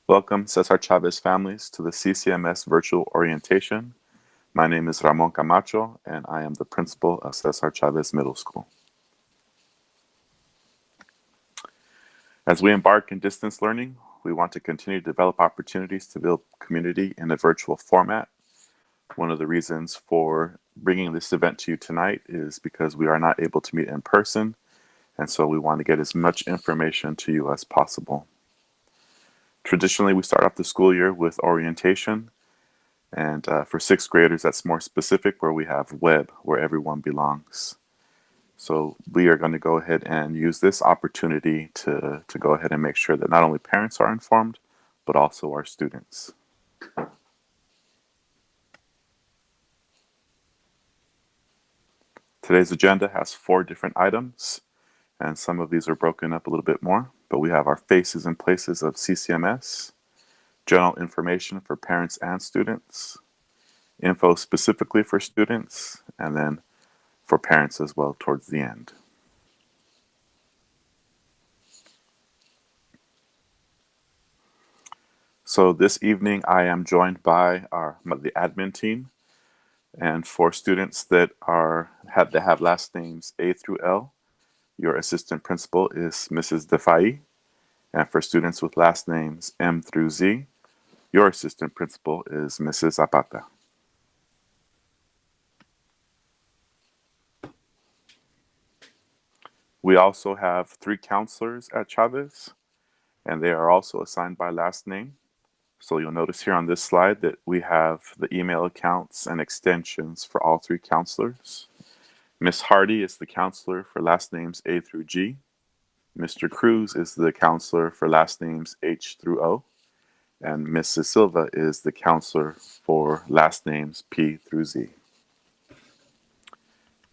Welcome, Cesar Chavez families, to the CCMS virtual orientation. My name is Ramon Camacho, and I am the principal of Cesar Chavez Middle School. As we embark in distance learning, we want to continue to develop opportunities to build community in a virtual format. One of the reasons for bringing this event to you tonight is because we are not able to meet in person, and so we want to get as much information to you as possible. Traditionally, we start off the school year with orientation, and for sixth graders, that's more specific, where we have web, where everyone belongs. So we are going to go ahead and use this opportunity to go ahead and make sure that not only parents are informed, but also our students. Today's agenda has 4 different items, and some of these are broken up a little bit more, but we have our faces and places of CCMS, general information for parents and students, info specifically for students, and then for parents as well towards the end. So this evening I am joined by the admin team, and for students that have last names A through L, your assistant principal is Mrs. Defai, and for students with last names M through Z, your assistant principal is Mrs. Zapata. We also have 3 counselors at Chavez, and they are also assigned by last name. So you'll notice here on this slide that we have the email accounts and extensions for all 3 counselors. Ms. Hardy is the counselor for last names A through G. Mr. Cruz is the counselor for last names H through O. And Mrs. Silva is the counselor for last names P through Z.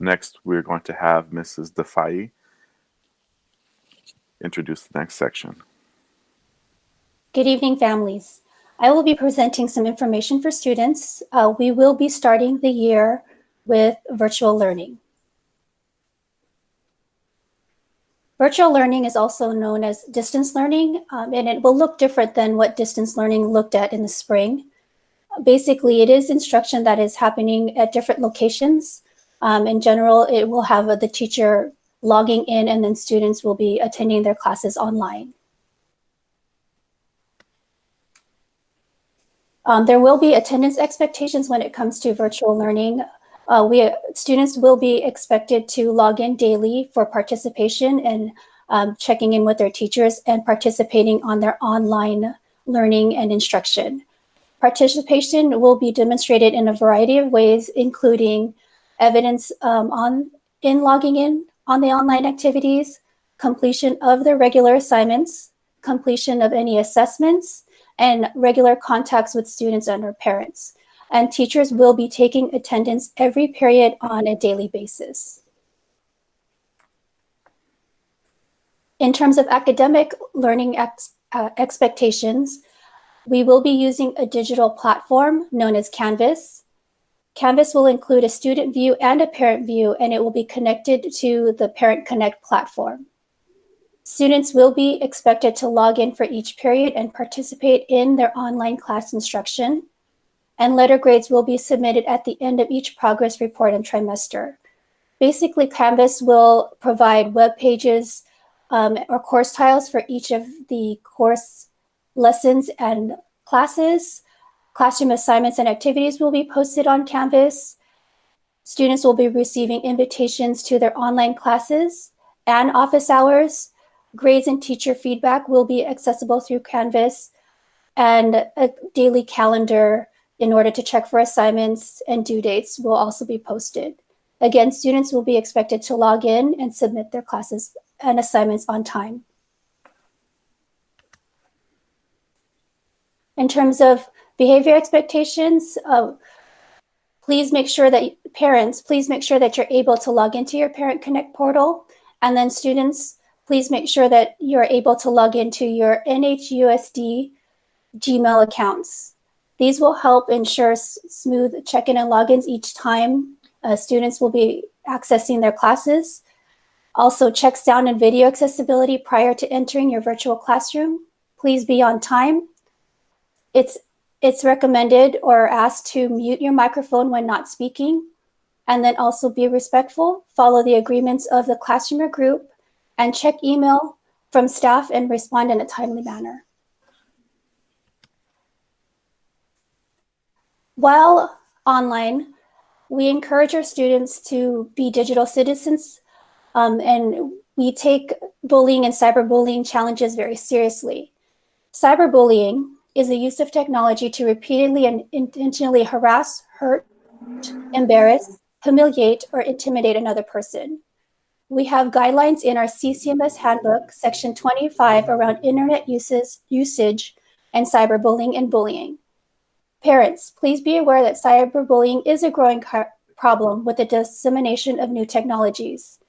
Next, we're going to have Mrs. Defai introduce the next section. Good evening, families. I will be presenting some information for students. We will be starting the year with virtual learning. Virtual learning is also known as distance learning, and it will look different than what distance learning looked at in the spring. Basically, it is instruction that is happening at different locations. In general, it will have the teacher logging in, and then students will be attending their classes online. There will be attendance expectations when it comes to virtual learning. Students will be expected to log in daily for participation and checking in with their teachers and participating on their online learning and instruction. Participation will be demonstrated in a variety of ways, including evidence in logging in on the online activities, completion of their regular assignments, completion of any assessments, and regular contacts with students and their parents. And teachers will be taking attendance every period on a daily basis. In terms of academic learning expectations, we will be using a digital platform known as Canvas. Canvas will include a student view and a parent view, and it will be connected to the Parent Connect platform. Students will be expected to log in for each period and participate in their online class instruction, and letter grades will be submitted at the end of each progress report and trimester. Basically, Canvas will provide web pages or course tiles for each of the course lessons and classes. Classroom assignments and activities will be posted on Canvas. Students will be receiving invitations to their online classes and office hours. Grades and teacher feedback will be accessible through Canvas, and a daily calendar in order to check for assignments and due dates will also be posted. Again, students will be expected to log in and submit their classes and assignments on time. In terms of behavior expectations, please make sure that you're able to log into your Parent Connect portal, and then students, please make sure that you're able to log into your NHUSD Gmail accounts. These will help ensure smooth check-in and logins each time students will be accessing their classes. Also, check sound and video accessibility prior to entering your virtual classroom. Please be on time. It's recommended or asked to mute your microphone when not speaking, and then also be respectful, follow the agreements of the classroom or group, and check email from staff and respond in a timely manner. While online, we encourage our students to be digital citizens, and we take bullying and cyberbullying challenges very seriously. Cyberbullying is the use of technology to repeatedly and intentionally harass, hurt, embarrass, humiliate, or intimidate another person. We have guidelines in our CCMS handbook, section 25, around internet usage and cyberbullying and bullying. Parents, please be aware that cyberbullying is a growing problem with the dissemination of new technologies.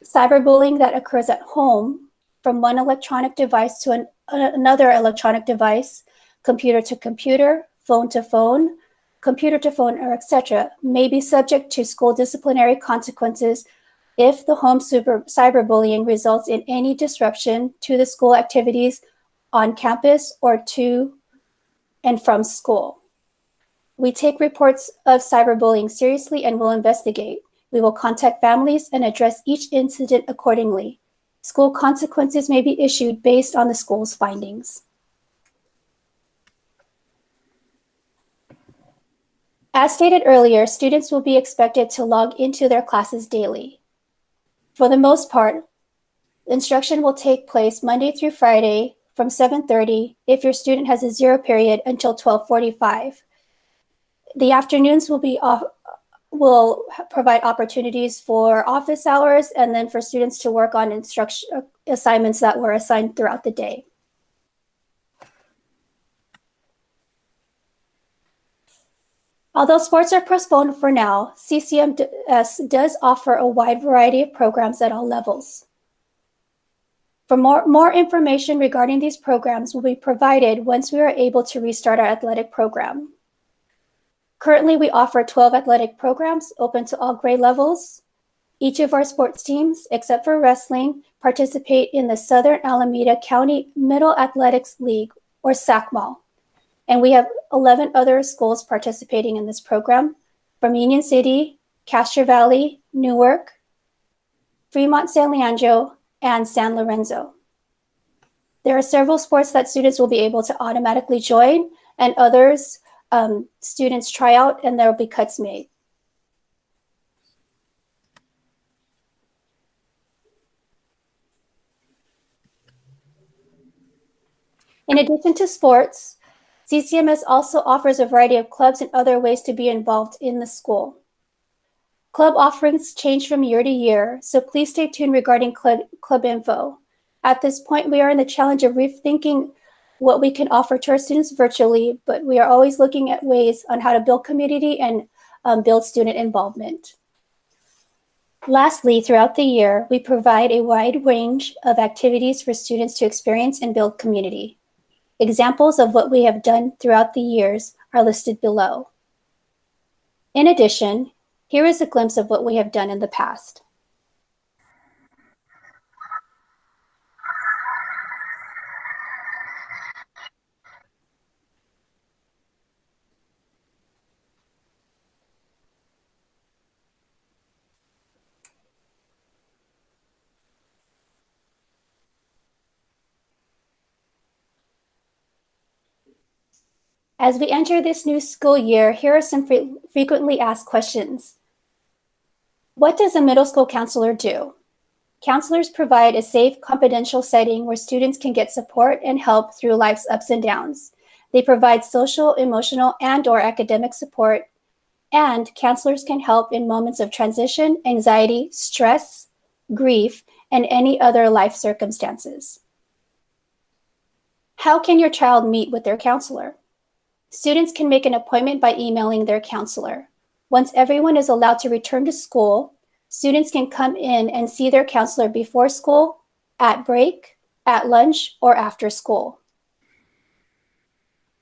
Cyberbullying that occurs at home, from one electronic device to another electronic device, computer to computer, phone to phone, computer to phone, or etc., may be subject to school disciplinary consequences if the home cyberbullying results in any disruption to the school activities on campus or to and from school. We take reports of cyberbullying seriously and will investigate. We will contact families and address each incident accordingly. School consequences may be issued based on the school's findings. As stated earlier, students will be expected to log into their classes daily. For the most part, instruction will take place Monday through Friday from 7:30 if your student has a zero period until 12:45. The afternoons will provide opportunities for office hours and then for students to work on instruction assignments that were assigned throughout the day. Although sports are postponed for now, CCMS does offer a wide variety of programs at all levels. For more information regarding these programs will be provided once we are able to restart our athletic program. Currently, we offer 12 athletic programs open to all grade levels. Each of our sports teams, except for wrestling, participate in the Southern Alameda County Middle Athletics League, or SACMAL. And we have 11 other schools participating in this program from Union City, Castro Valley, Newark, Fremont San Leandro, and San Lorenzo. There are several sports that students will be able to automatically join, and others students try out and there will be cuts made. In addition to sports, CCMS also offers a variety of clubs and other ways to be involved in the school. Club offerings change from year to year, so please stay tuned regarding club info. At this point, we are in the challenge of rethinking what we can offer to our students virtually, but we are always looking at ways on how to build community and build student involvement. Lastly, throughout the year, we provide a wide range of activities for students to experience and build community. Examples of what we have done throughout the years are listed below. In addition, here is a glimpse of what we have done in the past. As we enter this new school year, here are some frequently asked questions. What does a middle school counselor do? Counselors provide a safe, confidential setting where students can get support and help through life's ups and downs. They provide social, emotional, and/or academic support, and counselors can help in moments of transition, anxiety, stress, grief, and any other life circumstances. How can your child meet with their counselor? Students can make an appointment by emailing their counselor. Once everyone is allowed to return to school, students can come in and see their counselor before school, at break, at lunch, or after school.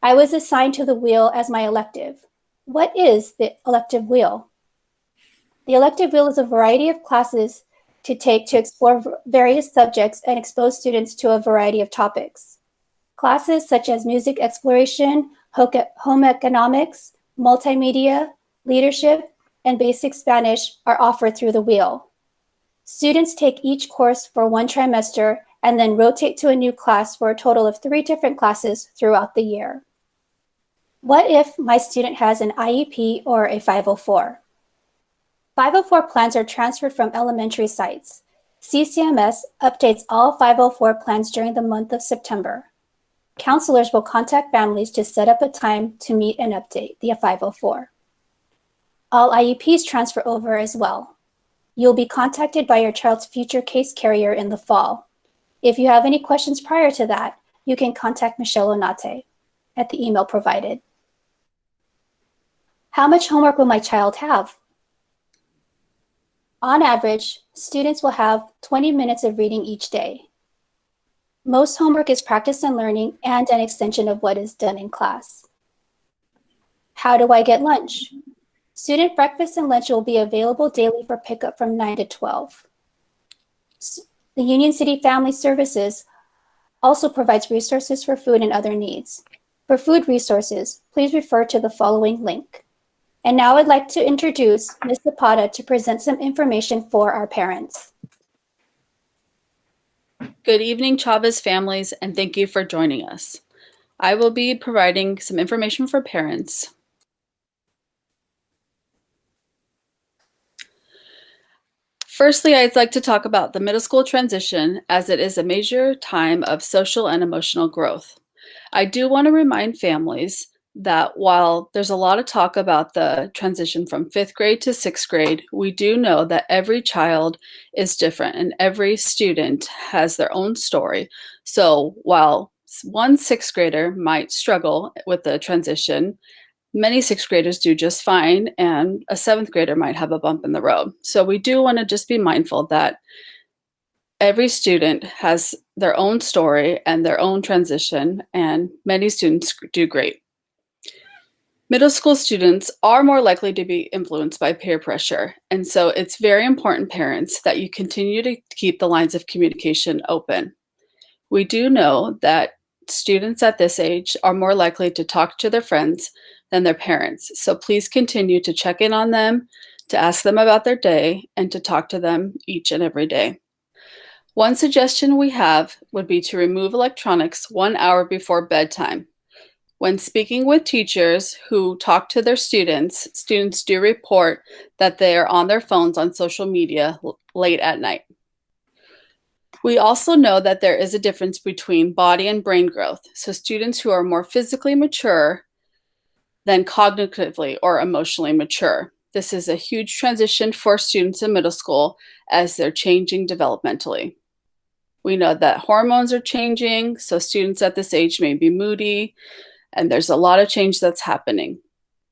I was assigned to the wheel as my elective. What is the elective wheel? The elective wheel is a variety of classes to take to explore various subjects and expose students to a variety of topics. Classes such as music exploration, home economics, multimedia, leadership, and basic Spanish are offered through the wheel. Students take each course for one trimester and then rotate to a new class for a total of 3 different classes throughout the year. What if my student has an IEP or a 504? 504 plans are transferred from elementary sites. CCMS updates all 504 plans during the month of September. Counselors will contact families to set up a time to meet and update the 504. All IEPs transfer over as well. You'll be contacted by your child's future case carrier in the fall. If you have any questions prior to that, you can contact Michelle Onate at the email provided. How much homework will my child have? On average, students will have 20 minutes of reading each day. Most homework is practice and learning and an extension of what is done in class. How do I get lunch? Student breakfast and lunch will be available daily for pickup from 9 to 12. The Union City Family Services also provides resources for food and other needs. For food resources, please refer to the following link. And now I'd like to introduce Ms. Zapata to present some information for our parents. Good evening, Chavez families, and thank you for joining us. I will be providing some information for parents. Firstly, I'd like to talk about the middle school transition, as it is a major time of social and emotional growth. I do want to remind families that while there's a lot of talk about the transition from 5th grade to 6th grade, we do know that every child is different and every student has their own story. So while one 6th grader might struggle with the transition, many 6th graders do just fine, and a 7th grader might have a bump in the road. So we do want to just be mindful that every student has their own story and their own transition, and many students do great. Middle school students are more likely to be influenced by peer pressure, and so it's very important, parents, that you continue to keep the lines of communication open. We do know that students at this age are more likely to talk to their friends than their parents, so please continue to check in on them, to ask them about their day, and to talk to them each and every day. One suggestion we have would be to remove electronics 1 hour before bedtime. When speaking with teachers who talk to their students, students do report that they are on their phones on social media late at night. We also know that there is a difference between body and brain growth. So students who are more physically mature than cognitively or emotionally mature. This is a huge transition for students in middle school as they're changing developmentally. We know that hormones are changing, so students at this age may be moody, and there's a lot of change that's happening.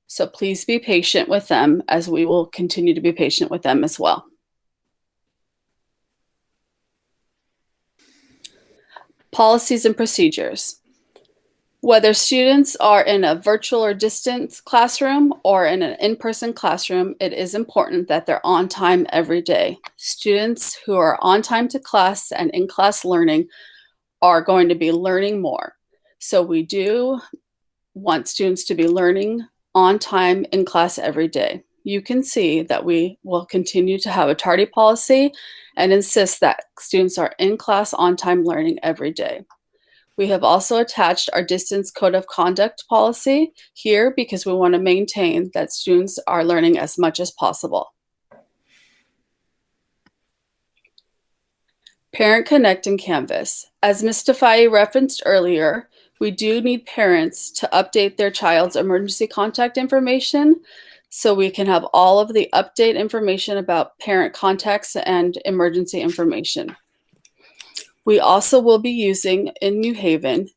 So please be patient with them, as we will continue to be patient with them as well. Policies and procedures. Whether students are in a virtual or distance classroom or in an in-person classroom, it is important that they're on time every day. Students who are on time to class and in class learning are going to be learning more. So we do want students to be learning on time in class every day. You can see that we will continue to have a tardy policy and insist that students are in class on time learning every day. We have also attached our distance code of conduct policy here because we want to maintain that students are learning as much as possible. Parent Connect and Canvas. As Ms. Defai referenced earlier, we do need parents to update their child's emergency contact information so we can have all of the update information about parent contacts and emergency information. We also will be using in New Haven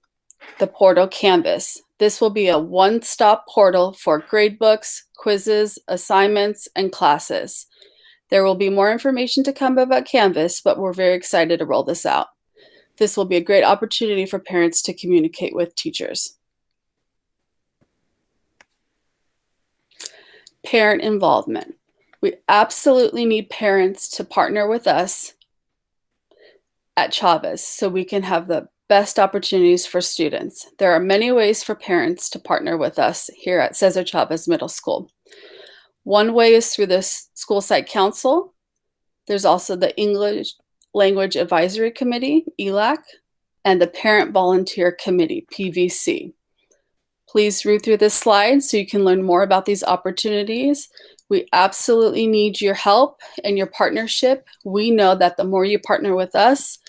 the portal Canvas. This will be a one-stop portal for gradebooks, quizzes, assignments, and classes. There will be more information to come about Canvas, but we're very excited to roll this out. This will be a great opportunity for parents to communicate with teachers. Parent involvement. We absolutely need parents to partner with us at Chavez so we can have the best opportunities for students. There are many ways for parents to partner with us here at Cesar Chavez Middle School. One way is through the School Site Council. There's also the English Language Advisory Committee, ELAC, and the Parent Volunteer Committee, PVC. Please read through this slide so you can learn more about these opportunities. We absolutely need your help and your partnership. We know that the more you partner with us,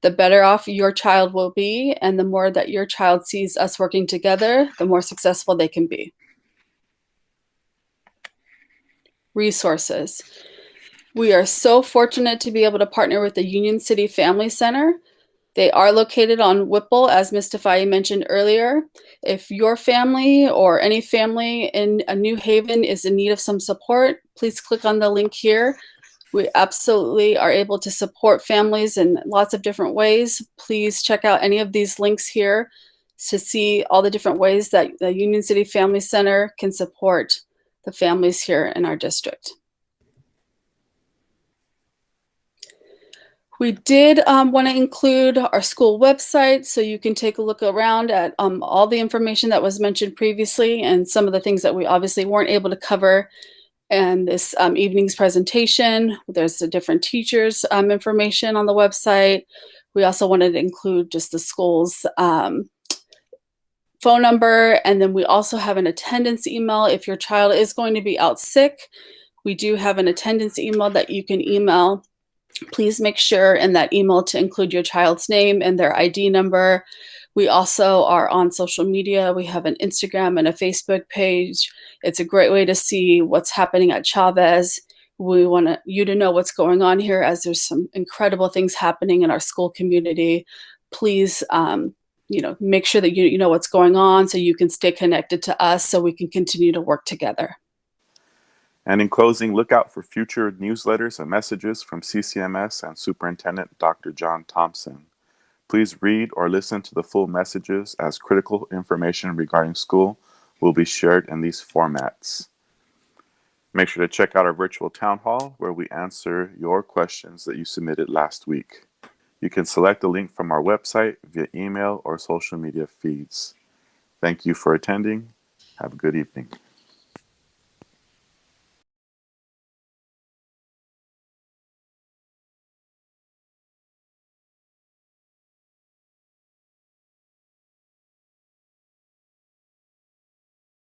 the better off your child will be, and the more that your child sees us working together, the more successful they can be. Resources. We are so fortunate to be able to partner with the Union City Family Center. They are located on Whipple, as Ms. Tafai mentioned earlier. If your family or any family in New Haven is in need of some support, please click on the link here. We absolutely are able to support families in lots of different ways. Please check out any of these links here to see all the different ways that the Union City Family Center can support the families here in our district. We did want to include our school website so you can take a look around at all the information that was mentioned previously and some of the things that we obviously weren't able to cover in this evening's presentation. There's the different teachers' information on the website. We also wanted to include just the school's phone number, and then we also have an attendance email. If your child is going to be out sick, we do have an attendance email that you can email. Please make sure in that email to include your child's name and their ID number. We also are on social media. We have an Instagram and a Facebook page. It's a great way to see what's happening at Chavez. We want you to know what's going on here, as there's some incredible things happening in our school community. Please, make sure that you know what's going on so you can stay connected to us so we can continue to work together. And in closing, look out for future newsletters and messages from CCMS and Superintendent Dr. John Thompson. Please read or listen to the full messages, as critical information regarding school will be shared in these formats. Make sure to check out our virtual town hall, where we answer your questions that you submitted last week. You can select a link from our website via email or social media feeds. Thank you for attending. Have a good evening.